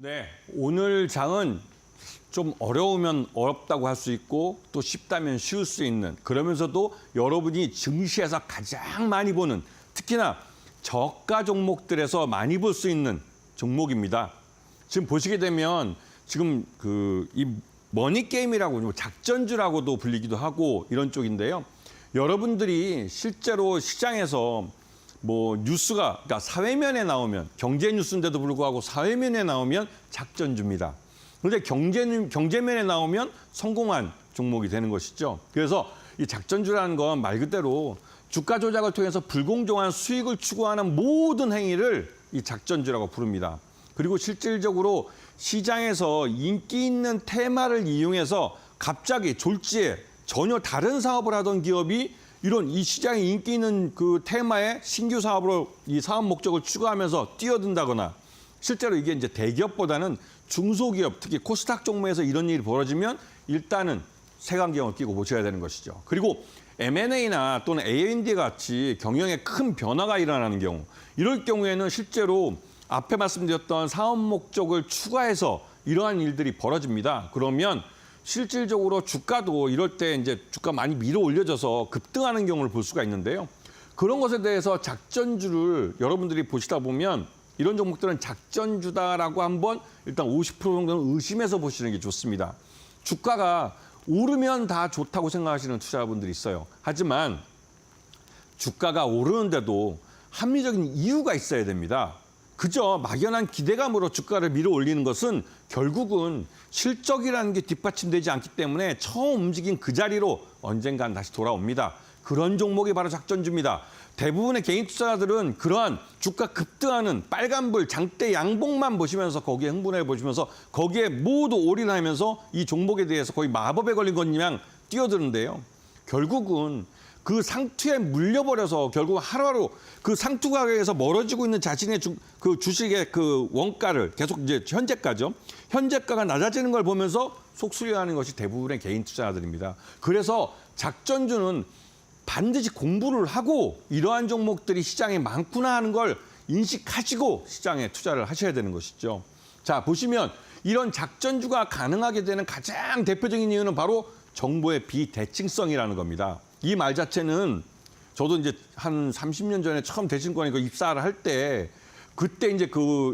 네, 오늘 장은 좀 어려우면 어렵다고 할 수 있고 또 쉽다면 쉬울 수 있는, 그러면서도 여러분이 증시에서 가장 많이 보는, 특히나 저가 종목들에서 많이 볼 수 있는 종목입니다. 지금 보시게 되면 지금 이 머니게임이라고 작전주라고도 불리기도 하고 이런 쪽인데요. 여러분들이 실제로 시장에서 뉴스가, 그러니까 사회면에 나오면, 경제 뉴스인데도 불구하고 사회면에 나오면 작전주입니다. 그런데 경제면에 나오면 성공한 종목이 되는 것이죠. 그래서 이 작전주라는 건 말 그대로 주가 조작을 통해서 불공정한 수익을 추구하는 모든 행위를 이 작전주라고 부릅니다. 그리고 실질적으로 시장에서 인기 있는 테마를 이용해서 갑자기 졸지에 전혀 다른 사업을 하던 기업이 이런 이 시장에 인기 있는 그 테마의 신규 사업으로 이 사업 목적을 추구하면서 뛰어든다거나, 실제로 이게 이제 대기업보다는 중소기업, 특히 코스닥 종목에서 이런 일이 벌어지면 일단은 색안경을 끼고 보셔야 되는 것이죠. 그리고 M&A나 또는 A&D 같이 경영에 큰 변화가 일어나는 경우, 이럴 경우에는 실제로 앞에 말씀드렸던 사업 목적을 추가해서 이러한 일들이 벌어집니다. 그러면 실질적으로 주가도 이럴 때 이제 주가 많이 밀어 올려져서 급등하는 경우를 볼 수가 있는데요. 그런 것에 대해서 작전주를 여러분들이 보시다 보면 이런 종목들은 작전주다라고 한번 일단 50% 정도는 의심해서 보시는 게 좋습니다. 주가가 오르면 다 좋다고 생각하시는 투자자분들이 있어요. 하지만 주가가 오르는데도 합리적인 이유가 있어야 됩니다. 그저 막연한 기대감으로 주가를 밀어 올리는 것은 결국은 실적이라는 게 뒷받침되지 않기 때문에 처음 움직인 그 자리로 언젠간 다시 돌아옵니다. 그런 종목이 바로 작전주입니다. 대부분의 개인 투자자들은 그러한 주가 급등하는 빨간불 장대 양봉만 보시면서 거기에 흥분해 보시면서 거기에 모두 올인하면서 이 종목에 대해서 거의 마법에 걸린 것 마냥 뛰어드는데요. 결국은 그 상투에 물려버려서 결국 하루하루 그 상투 가격에서 멀어지고 있는 자신의 주식의 그 원가를 계속 이제 현재가죠. 현재가가 낮아지는 걸 보면서 속수려하는 것이 대부분의 개인 투자자들입니다. 그래서 작전주는 반드시 공부를 하고 이러한 종목들이 시장에 많구나 하는 걸 인식하시고 시장에 투자를 하셔야 되는 것이죠. 자, 보시면 이런 작전주가 가능하게 되는 가장 대표적인 이유는 바로 정보의 비대칭성이라는 겁니다. 이 말 자체는 저도 이제 한 30년 전에 처음 대증권에 입사를 할 때 그때 이제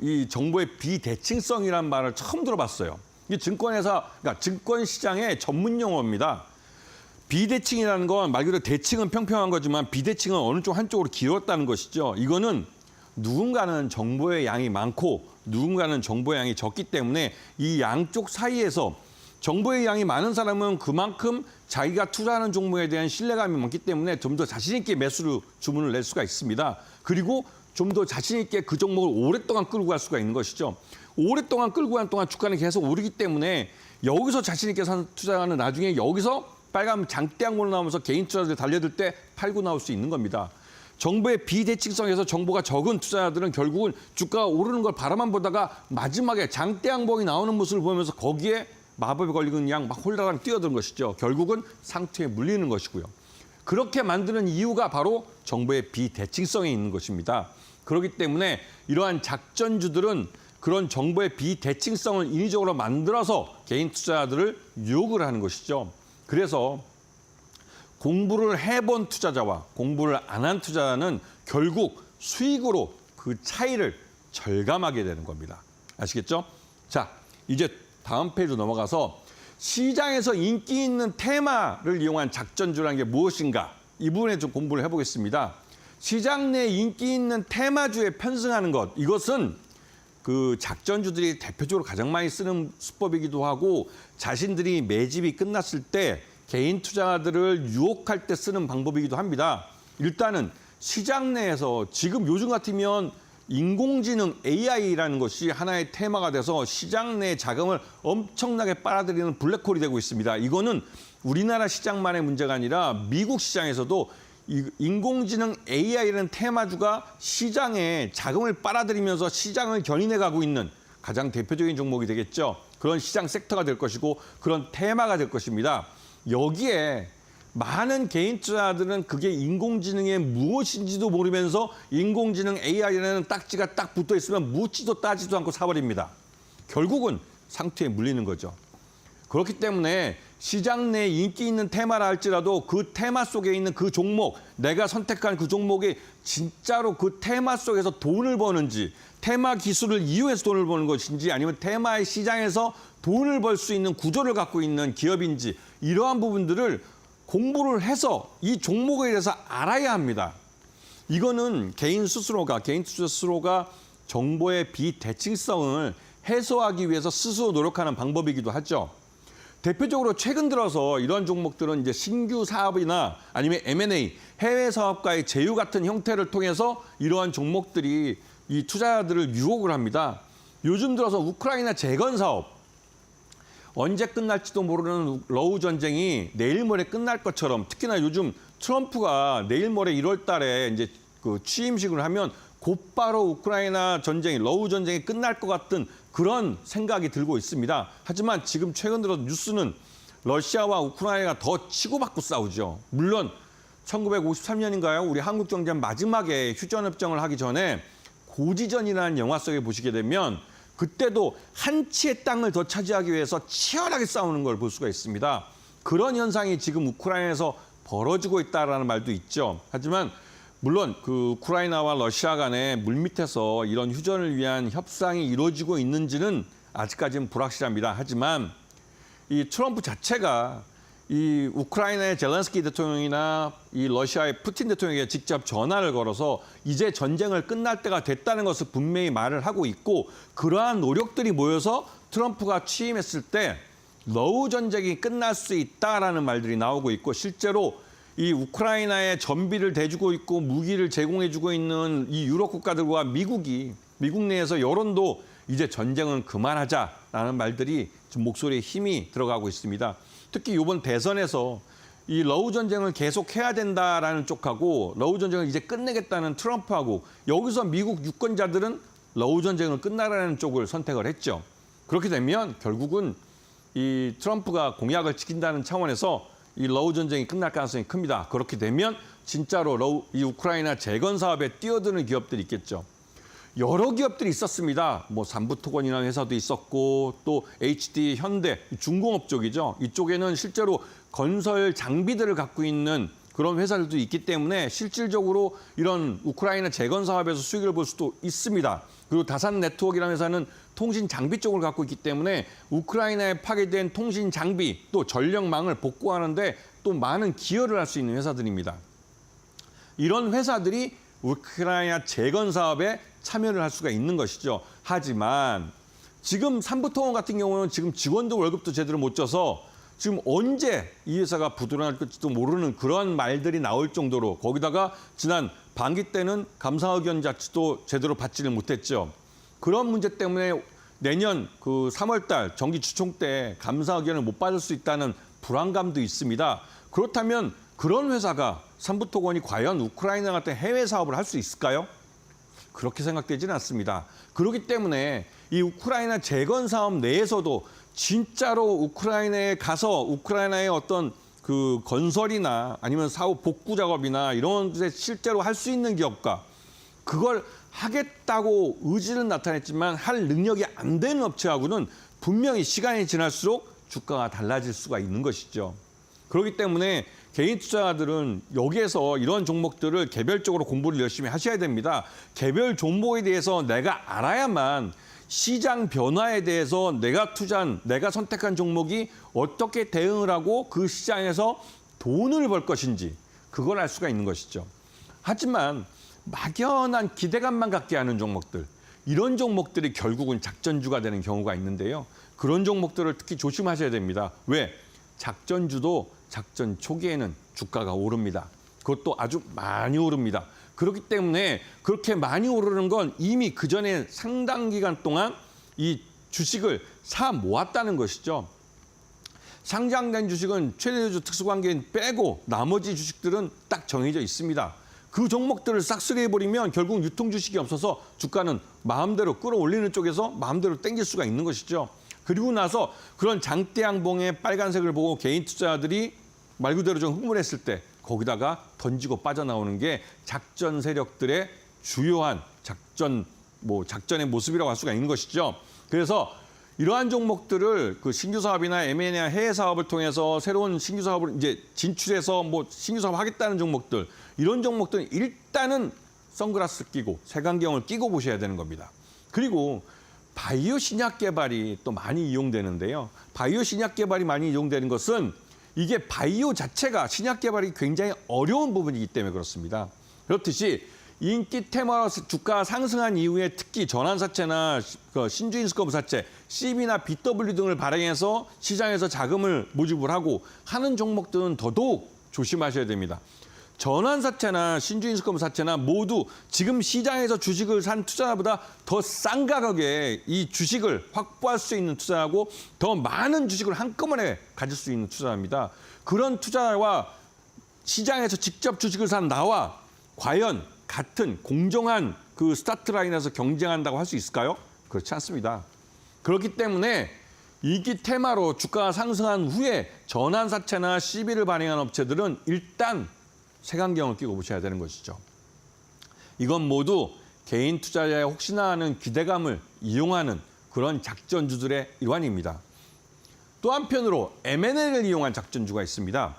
이 정보의 비대칭성이라는 말을 처음 들어봤어요. 이게 증권회사, 그러니까 증권 시장의 전문 용어입니다. 비대칭이라는 건 말 그대로 대칭은 평평한 거지만 비대칭은 어느 쪽 한쪽으로 기울었다는 것이죠. 이거는 누군가는 정보의 양이 많고 누군가는 정보의 양이 적기 때문에 이 양쪽 사이에서 정보의 양이 많은 사람은 그만큼 자기가 투자하는 종목에 대한 신뢰감이 많기 때문에 좀 더 자신 있게 매수를 주문을 낼 수가 있습니다. 그리고 좀 더 자신 있게 그 종목을 오랫동안 끌고 갈 수가 있는 것이죠. 오랫동안 끌고 가는 동안 주가는 계속 오르기 때문에 여기서 자신 있게 투자하는 나중에 여기서 빨간 장대양으로 나오면서 개인 투자자들 달려들 때 팔고 나올 수 있는 겁니다. 정보의 비대칭성에서 정보가 적은 투자자들은 결국은 주가가 오르는 걸 바라만 보다가 마지막에 장대양봉이 나오는 모습을 보면서 거기에 마법에 걸리는 양 막 홀라당 뛰어드는 것이죠. 결국은 상투에 물리는 것이고요. 그렇게 만드는 이유가 바로 정보의 비대칭성에 있는 것입니다. 그렇기 때문에 이러한 작전주들은 그런 정보의 비대칭성을 인위적으로 만들어서 개인 투자자들을 유혹을 하는 것이죠. 그래서 공부를 해본 투자자와 공부를 안 한 투자자는 결국 수익으로 그 차이를 절감하게 되는 겁니다. 아시겠죠? 자, 이제 다음 페이지로 넘어가서 시장에서 인기 있는 테마를 이용한 작전주라는 게 무엇인가, 이 부분에 좀 공부를 해보겠습니다. 시장 내 인기 있는 테마주에 편승하는 것, 이것은 그 작전주들이 대표적으로 가장 많이 쓰는 수법이기도 하고 자신들이 매집이 끝났을 때 개인 투자자들을 유혹할 때 쓰는 방법이기도 합니다. 일단은 시장 내에서 지금 요즘 같으면 인공지능 AI라는 것이 하나의 테마가 돼서 시장 내 자금을 엄청나게 빨아들이는 블랙홀이 되고 있습니다. 이거는 우리나라 시장만의 문제가 아니라 미국 시장에서도 인공지능 AI라는 테마주가 시장에 자금을 빨아들이면서 시장을 견인해 가고 있는 가장 대표적인 종목이 되겠죠. 그런 시장 섹터가 될 것이고 그런 테마가 될 것입니다. 여기에 많은 개인 투자자들은 그게 인공지능의 무엇인지도 모르면서 인공지능 AI라는 딱지가 딱 붙어 있으면 묻지도 따지도 않고 사버립니다. 결국은 상투에 물리는 거죠. 그렇기 때문에 시장 내 인기 있는 테마라 할지라도 그 테마 속에 있는 그 종목, 내가 선택한 그 종목이 진짜로 그 테마 속에서 돈을 버는지, 테마 기술을 이용해서 돈을 버는 것인지, 아니면 테마의 시장에서 돈을 벌 수 있는 구조를 갖고 있는 기업인지, 이러한 부분들을 공부를 해서 이 종목에 대해서 알아야 합니다. 이거는 개인 투자 스스로가 정보의 비대칭성을 해소하기 위해서 스스로 노력하는 방법이기도 하죠. 대표적으로 최근 들어서 이러한 종목들은 이제 신규 사업이나 아니면 M&A, 해외 사업과의 제휴 같은 형태를 통해서 이러한 종목들이 이 투자자들을 유혹을 합니다. 요즘 들어서 우크라이나 재건 사업, 언제 끝날지도 모르는 러우 전쟁이 내일 모레 끝날 것처럼, 특히나 요즘 트럼프가 내일 모레 1월 달에 이제 그 취임식을 하면 곧바로 우크라이나 전쟁이, 러우 전쟁이 끝날 것 같은 그런 생각이 들고 있습니다. 하지만 지금 최근 들어 뉴스는 러시아와 우크라이나가 더 치고받고 싸우죠. 물론 1953년인가요? 우리 한국 정전 마지막에 휴전협정을 하기 전에 고지전이라는 영화 속에 보시게 되면 그때도 한 치의 땅을 더 차지하기 위해서 치열하게 싸우는 걸 볼 수가 있습니다. 그런 현상이 지금 우크라이나에서 벌어지고 있다는 말도 있죠. 하지만 물론 그 우크라이나와 러시아 간의 물밑에서 이런 휴전을 위한 협상이 이루어지고 있는지는 아직까지는 불확실합니다. 하지만 이 트럼프 자체가 이 우크라이나의 젤렌스키 대통령이나 이 러시아의 푸틴 대통령에게 직접 전화를 걸어서 이제 전쟁을 끝날 때가 됐다는 것을 분명히 말을 하고 있고, 그러한 노력들이 모여서 트럼프가 취임했을 때 러우 전쟁이 끝날 수 있다라는 말들이 나오고 있고, 실제로 이 우크라이나에 전비를 대주고 있고 무기를 제공해주고 있는 이 유럽 국가들과 미국 내에서 여론도 이제 전쟁은 그만하자라는 말들이 지금 목소리에 힘이 들어가고 있습니다. 특히 이번 대선에서 이 러우 전쟁을 계속해야 된다라는 쪽하고 러우 전쟁을 이제 끝내겠다는 트럼프하고, 여기서 미국 유권자들은 러우 전쟁을 끝나라는 쪽을 선택을 했죠. 그렇게 되면 결국은 이 트럼프가 공약을 지킨다는 차원에서 이 러우 전쟁이 끝날 가능성이 큽니다. 그렇게 되면 진짜로 이 우크라이나 재건 사업에 뛰어드는 기업들이 있겠죠. 여러 기업들이 있었습니다. 뭐 삼부토건이라는 회사도 있었고, 또 HD, 현대, 중공업 쪽이죠. 이쪽에는 실제로 건설 장비들을 갖고 있는 그런 회사들도 있기 때문에 실질적으로 이런 우크라이나 재건 사업에서 수익을 볼 수도 있습니다. 그리고 다산 네트워크라는 회사는 통신 장비 쪽을 갖고 있기 때문에 우크라이나에 파괴된 통신 장비 또 전력망을 복구하는데 또 많은 기여를 할 수 있는 회사들입니다. 이런 회사들이 우크라이나 재건 사업에 참여를 할 수가 있는 것이죠. 하지만 지금 삼부토건 같은 경우는 지금 직원들 월급도 제대로 못 줘서 지금 언제 이 회사가 부도날지도 모르는 그런 말들이 나올 정도로, 거기다가 지난 반기 때는 감사 의견 자체도 제대로 받지를 못했죠. 그런 문제 때문에 내년 그 3월 달 정기 주총 때 감사 의견을 못 받을 수 있다는 불안감도 있습니다. 그렇다면 그런 회사가 삼부토건이 과연 우크라이나 같은 해외 사업을 할 수 있을까요? 그렇게 생각되지는 않습니다. 그렇기 때문에 이 우크라이나 재건 사업 내에서도 진짜로 우크라이나에 가서 우크라이나의 어떤 그 건설이나 아니면 사업 복구 작업이나 이런 데 실제로 할 수 있는 기업과 그걸 하겠다고 의지는 나타냈지만 할 능력이 안 되는 업체하고는 분명히 시간이 지날수록 주가가 달라질 수가 있는 것이죠. 그렇기 때문에 개인 투자자들은 여기에서 이런 종목들을 개별적으로 공부를 열심히 하셔야 됩니다. 개별 종목에 대해서 내가 알아야만 시장 변화에 대해서 내가 선택한 종목이 어떻게 대응을 하고 그 시장에서 돈을 벌 것인지 그걸 알 수가 있는 것이죠. 하지만 막연한 기대감만 갖게 하는 종목들, 이런 종목들이 결국은 작전주가 되는 경우가 있는데요. 그런 종목들을 특히 조심하셔야 됩니다. 왜? 작전주도 작전 초기에는 주가가 오릅니다. 그것도 아주 많이 오릅니다. 그렇기 때문에 그렇게 많이 오르는 건 이미 그전에 상당 기간 동안 이 주식을 사 모았다는 것이죠. 상장된 주식은 최대주 특수관계인 빼고 나머지 주식들은 딱 정해져 있습니다. 그 종목들을 싹쓸이해버리면 결국 유통주식이 없어서 주가는 마음대로 끌어올리는 쪽에서 마음대로 땡길 수가 있는 것이죠. 그리고 나서 그런 장대양봉의 빨간색을 보고 개인 투자자들이 말 그대로 좀 흥분했을 때 거기다가 던지고 빠져나오는 게 작전 세력들의 주요한 작전의 모습이라고 할 수가 있는 것이죠. 그래서 이러한 종목들을 그 신규 사업이나 M&A 해외 사업을 통해서 새로운 신규 사업을 이제 진출해서 뭐 신규 사업 하겠다는 종목들, 이런 종목들은 일단은 선글라스 끼고 색안경을 끼고 보셔야 되는 겁니다. 그리고 바이오 신약 개발이 또 많이 이용되는데요. 바이오 신약 개발이 많이 이용되는 것은 이게 바이오 자체가 신약 개발이 굉장히 어려운 부분이기 때문에 그렇습니다. 그렇듯이 인기 테마로 주가가 상승한 이후에 특히 전환사채나 신주인수급사채, CB나 BW 등을 발행해서 시장에서 자금을 모집을 하고 하는 종목들은 더더욱 조심하셔야 됩니다. 전환사채나 신주인수급사채나 모두 지금 시장에서 주식을 산 투자보다 더 싼 가격에 이 주식을 확보할 수 있는 투자하고 더 많은 주식을 한꺼번에 가질 수 있는 투자입니다. 그런 투자와 시장에서 직접 주식을 산 나와 과연 같은 공정한 그 스타트 라인에서 경쟁한다고 할 수 있을까요? 그렇지 않습니다. 그렇기 때문에 인기 테마로 주가가 상승한 후에 전환사채나 CB를 발행한 업체들은 일단 색안경을 끼고 보셔야 되는 것이죠. 이건 모두 개인 투자자의 혹시나 하는 기대감을 이용하는 그런 작전주들의 일환입니다. 또 한편으로 M&A를 이용한 작전주가 있습니다.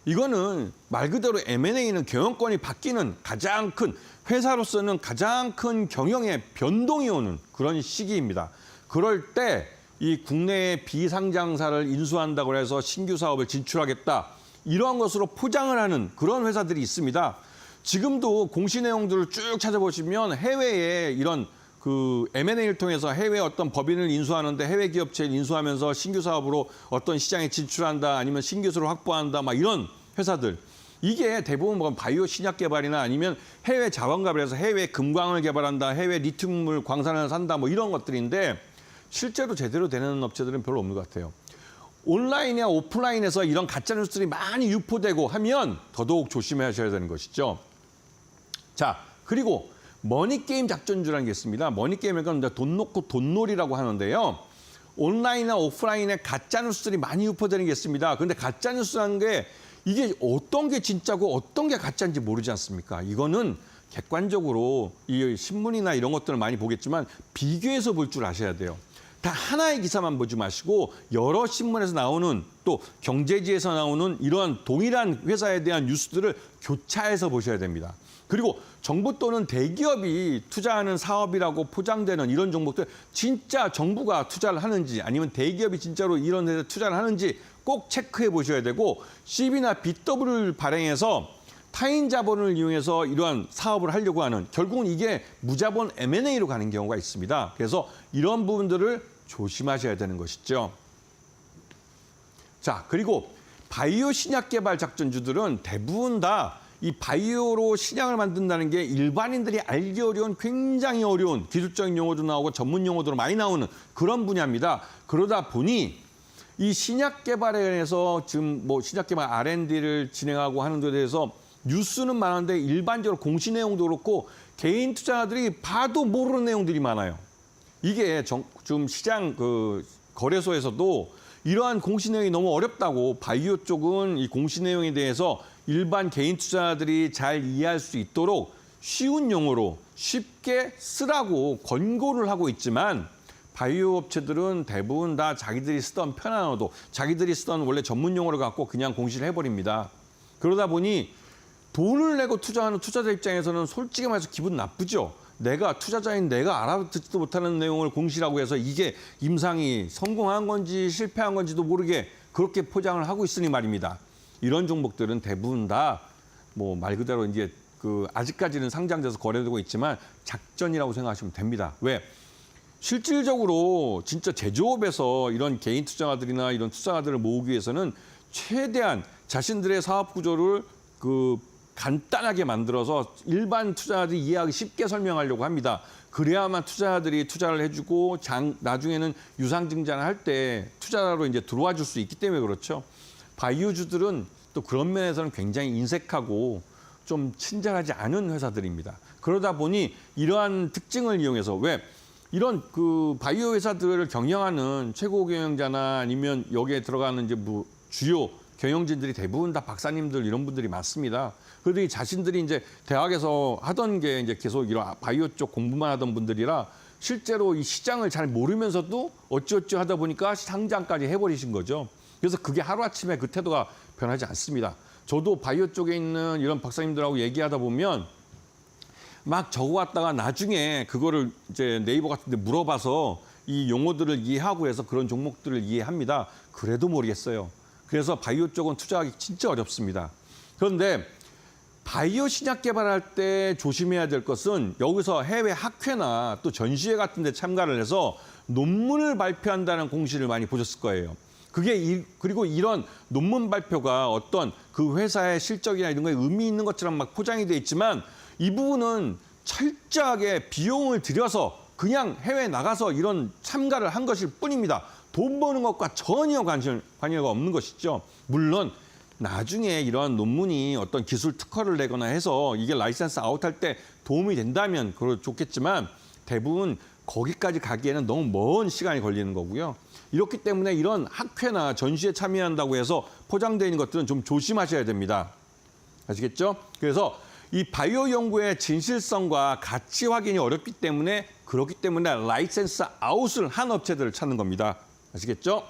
이거는 말 그대로 M&A는 경영권이 바뀌는 가장 큰 회사로서는 가장 큰 경영의 변동이 오는 그런 시기입니다. 그럴 때 이 국내의 비상장사를 인수한다고 해서 신규 사업을 진출하겠다. 이러한 것으로 포장을 하는 그런 회사들이 있습니다. 지금도 공시 내용들을 쭉 찾아보시면 해외에 이런 그 M&A를 통해서 해외 어떤 법인을 인수하는데 해외 기업체를 인수하면서 신규 사업으로 어떤 시장에 진출한다 아니면 신기술을 확보한다 막 이런 회사들. 이게 대부분 뭐 바이오 신약 개발이나 아니면 해외 자원갑을 해서 해외 금광을 개발한다, 해외 리튬을 광산을 산다 뭐 이런 것들인데 실제로 제대로 되는 업체들은 별로 없는 것 같아요. 온라인이나 오프라인에서 이런 가짜 뉴스들이 많이 유포되고 하면 더더욱 조심하셔야 되는 것이죠. 자, 그리고 머니게임 작전주라는 게 있습니다. 머니게임은 돈 놓고 돈놀이라고 하는데요. 온라인이나 오프라인에 가짜 뉴스들이 많이 유포되는 게 있습니다. 그런데 가짜 뉴스라는 게 이게 어떤 게 진짜고 어떤 게 가짜인지 모르지 않습니까? 이거는 객관적으로 이 신문이나 이런 것들을 많이 보겠지만 비교해서 볼 줄 아셔야 돼요. 다 하나의 기사만 보지 마시고 여러 신문에서 나오는 또 경제지에서 나오는 이러한 동일한 회사에 대한 뉴스들을 교차해서 보셔야 됩니다. 그리고 정부 또는 대기업이 투자하는 사업이라고 포장되는 이런 종목들 진짜 정부가 투자를 하는지 아니면 대기업이 진짜로 이런 데서 투자를 하는지 꼭 체크해 보셔야 되고 CB나 BW를 발행해서 타인 자본을 이용해서 이러한 사업을 하려고 하는 결국은 이게 무자본 M&A로 가는 경우가 있습니다. 그래서 이런 부분들을 조심하셔야 되는 것이죠. 자, 그리고 바이오 신약 개발 작전주들은 대부분 다 이 바이오로 신약을 만든다는 게 일반인들이 알기 어려운 굉장히 어려운 기술적인 용어도 나오고 전문 용어도 많이 나오는 그런 분야입니다. 그러다 보니 이 신약 개발에 대해서 지금 뭐 신약 개발 R&D를 진행하고 하는 데 대해서 뉴스는 많은데 일반적으로 공시 내용도 그렇고 개인 투자자들이 봐도 모르는 내용들이 많아요. 이게 좀 시장 그 거래소에서도 이러한 공시 내용이 너무 어렵다고 바이오 쪽은 이 공시 내용에 대해서 일반 개인 투자자들이 잘 이해할 수 있도록 쉬운 용어로 쉽게 쓰라고 권고를 하고 있지만 바이오 업체들은 대부분 다 자기들이 쓰던 편한 언어, 자기들이 쓰던 원래 전문 용어를 갖고 그냥 공시를 해버립니다. 그러다 보니 돈을 내고 투자하는 투자자 입장에서는 솔직히 말해서 기분 나쁘죠. 내가 투자자인 내가 알아듣지도 못하는 내용을 공시라고 해서 이게 임상이 성공한 건지 실패한 건지도 모르게 그렇게 포장을 하고 있으니 말입니다. 이런 종목들은 대부분 다 뭐 말 그대로 이제 그 아직까지는 상장돼서 거래되고 있지만 작전이라고 생각하시면 됩니다. 왜? 실질적으로 진짜 제조업에서 이런 개인 투자가들이나 이런 투자가들을 모으기 위해서는 최대한 자신들의 사업 구조를 그 간단하게 만들어서 일반 투자자들이 이해하기 쉽게 설명하려고 합니다. 그래야만 투자자들이 투자를 해주고 나중에는 유상증자를 할 때 투자자로 이제 들어와 줄 수 있기 때문에 그렇죠. 바이오주들은 또 그런 면에서는 굉장히 인색하고 좀 친절하지 않은 회사들입니다. 그러다 보니 이러한 특징을 이용해서 왜 이런 그 바이오 회사들을 경영하는 최고 경영자나 아니면 여기에 들어가는 이제 뭐 주요 경영진들이 대부분 다 박사님들 이런 분들이 많습니다. 그들이 자신들이 이제 대학에서 하던 게 이제 계속 이런 바이오 쪽 공부만 하던 분들이라 실제로 이 시장을 잘 모르면서도 어찌어찌 하다 보니까 상장까지 해버리신 거죠. 그래서 그게 하루아침에 그 태도가 변하지 않습니다. 저도 바이오 쪽에 있는 이런 박사님들하고 얘기하다 보면 막 적어왔다가 나중에 그거를 이제 네이버 같은 데 물어봐서 이 용어들을 이해하고 해서 그런 종목들을 이해합니다. 그래도 모르겠어요. 그래서 바이오 쪽은 투자하기 진짜 어렵습니다. 그런데 바이오 신약 개발할 때 조심해야 될 것은 여기서 해외 학회나 또 전시회 같은 데 참가를 해서 논문을 발표한다는 공시를 많이 보셨을 거예요. 그리고 이런 논문 발표가 어떤 그 회사의 실적이나 이런 거에 의미 있는 것처럼 막 포장이 돼 있지만 이 부분은 철저하게 비용을 들여서 그냥 해외에 나가서 이런 참가를 한 것일 뿐입니다. 돈 버는 것과 전혀 관여가 없는 것이죠. 물론 나중에 이런 논문이 어떤 기술 특허를 내거나 해서 이게 라이센스 아웃할 때 도움이 된다면 그거 좋겠지만 대부분 거기까지 가기에는 너무 먼 시간이 걸리는 거고요. 이렇기 때문에 이런 학회나 전시에 참여한다고 해서 포장되어 있는 것들은 좀 조심하셔야 됩니다. 아시겠죠? 그래서 이 바이오 연구의 진실성과 가치 확인이 어렵기 때문에 그렇기 때문에 라이센스 아웃을 한 업체들을 찾는 겁니다. 아시겠죠?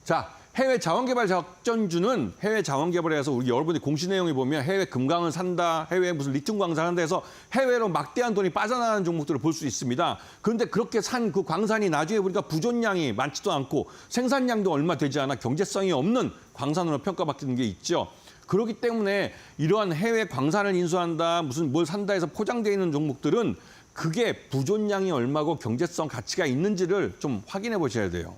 자, 해외 자원개발 작전주는 해외 자원개발에서 우리 여러분이 공시 내용을 보면 해외 금강을 산다, 해외 무슨 리튬 광산 한다 해서 해외로 막대한 돈이 빠져나가는 종목들을 볼 수 있습니다. 그런데 그렇게 산 그 광산이 나중에 보니까 부존량이 많지도 않고 생산량도 얼마 되지 않아 경제성이 없는 광산으로 평가받는 게 있죠. 그렇기 때문에 이러한 해외 광산을 인수한다, 무슨 뭘 산다 해서 포장되어 있는 종목들은 그게 부존량이 얼마고 경제성 가치가 있는지를 좀 확인해 보셔야 돼요.